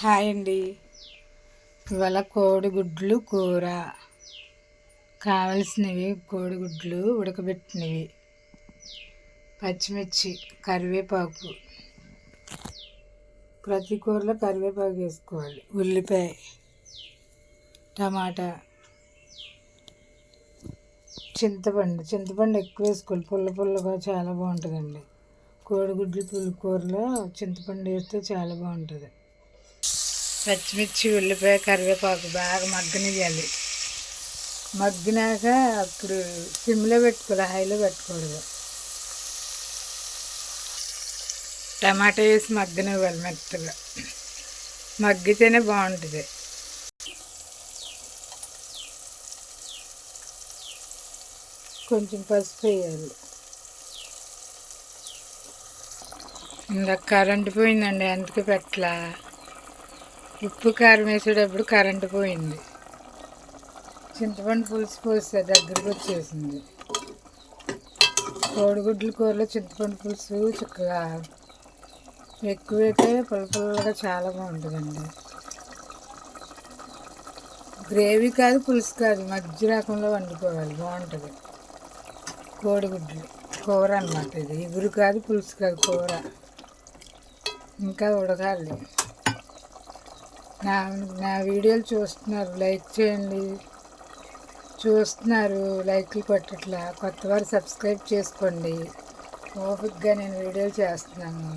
Hi అండి. ఇవాళ కోడిగుడ్లు కూర. కావలసినవి కోడిగుడ్లు ఉడకబెట్టినవి, పచ్చిమిర్చి, కరివేపాకు. ప్రతి కూరలో కరివేపాకు వేసుకోవాలి. ఉల్లిపాయ, టమాటా, చింతపండు ఎక్కువ వేసుకోవాలి. పుల్లగా చాలా బాగుంటుందండి. కోడిగుడ్లు కూరలో చింతపండు వేస్తే చాలా బాగుంటుంది. పచ్చిమిర్చి, ఉల్లిపాయ, కరివేపాకు బాగా మగ్గనివ్వాలి. మగ్గినాక అప్పుడు సిమ్లో పెట్టుకోవాలి, హైలో పెట్టకూడదు. టమాటా వేసి మగ్గనివ్వాలి. మెత్తగా మగ్గితేనే బాగుంటుంది. కొంచెం పసుపు వేయాలి. ఇందాక కరెంటు పోయిందండి, అందుకే పెట్టలా. ఉప్పు కారం వేసేటప్పుడు కరెంటు పోయింది. చింతపండు పులుసు పోస్తే దగ్గరికి వచ్చేసింది. కోడిగుడ్ల కూరలో చింతపండు పులుసు చక్కగా ఎక్కువైతే పుల్లగా చాలా బాగుంటుందండి. గ్రేవీ కాదు, పులుసు కాదు, మధ్య రకంలో వండుకోవాలి, బాగుంటుంది. కోడిగుడ్లు కూర అన్నమాట. ఇది ఇగురు కాదు, పులుసు కాదు, కూర. ఇంకా ఉడకాలి. నా వీడియోలు చూస్తున్నారు, లైక్ చేయండి. లైక్లు కొట్టట్లా. కొత్తవారు సబ్స్క్రైబ్ చేసుకోండి. ఓపికగా నేను వీడియోలు చేస్తున్నాను.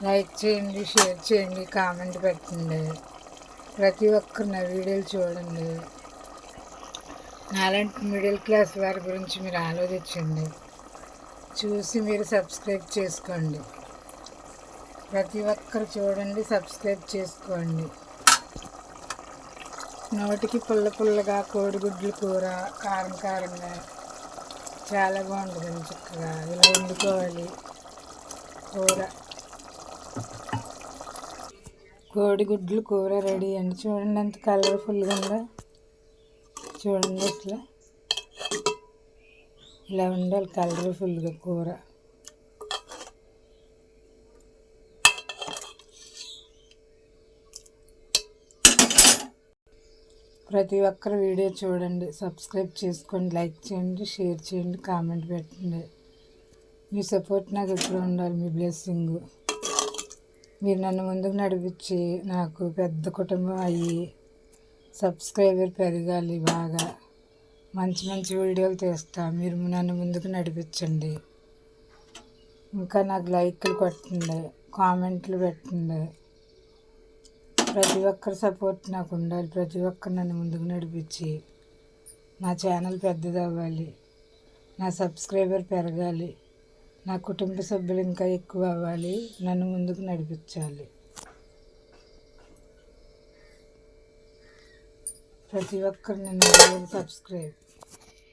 లైక్ చేయండి, షేర్ చేయండి, కామెంట్ పెట్టండి. ప్రతి ఒక్కరు నా వీడియోలు చూడండి. నాలాంటి మిడిల్ క్లాస్ వారి గురించి మీరు ఆలోచించండి. చూసి మీరు సబ్స్క్రైబ్ చేసుకోండి. ప్రతి ఒక్కరు చూడండి, సబ్స్క్రైబ్ చేసుకోండి. నోటికి పుల్లగా కోడిగుడ్లు కూర కారంగా చాలా బాగుంటుందండి. చక్కగా ఇలా వండుకోవాలి కూర. కోడిగుడ్లు కూర రెడీ అండి. చూడండి ఎంత కలర్ఫుల్గా ఉందో. చూడండి అసలు ఇలా ఉండాలి కలర్ఫుల్గా కూర. ప్రతి ఒక్కరు వీడియో చూడండి, సబ్స్క్రైబ్ చేసుకోండి, లైక్ చేయండి, షేర్ చేయండి, కామెంట్ పెట్టండి. మీ సపోర్ట్ నాకు ఎప్పుడు ఉండాలి, మీ బ్లెస్సింగ్. మీరు నన్ను ముందుకు నడిపించి నాకు పెద్ద కుటుంబం అయ్యి సబ్స్క్రైబర్ పెరగాలి. బాగా మంచి వీడియోలు తీస్తా. మీరు నన్ను ముందుకు నడిపించండి. ఇంకా నాకు లైక్లు కొట్టండి, కామెంట్లు పెట్టండి. ప్రతి ఒక్కరి సపోర్ట్ నాకు ఉండాలి. ప్రతి ఒక్కరు నన్ను ముందుకు నడిపించి నా ఛానల్ పెద్దది అవ్వాలి. నా సబ్స్క్రైబర్ పెరగాలి. నా కుటుంబ సభ్యులు ఇంకా ఎక్కువ అవ్వాలి. నన్ను ముందుకు నడిపించాలి. ప్రతి ఒక్కరు నన్ను సబ్స్క్రైబ్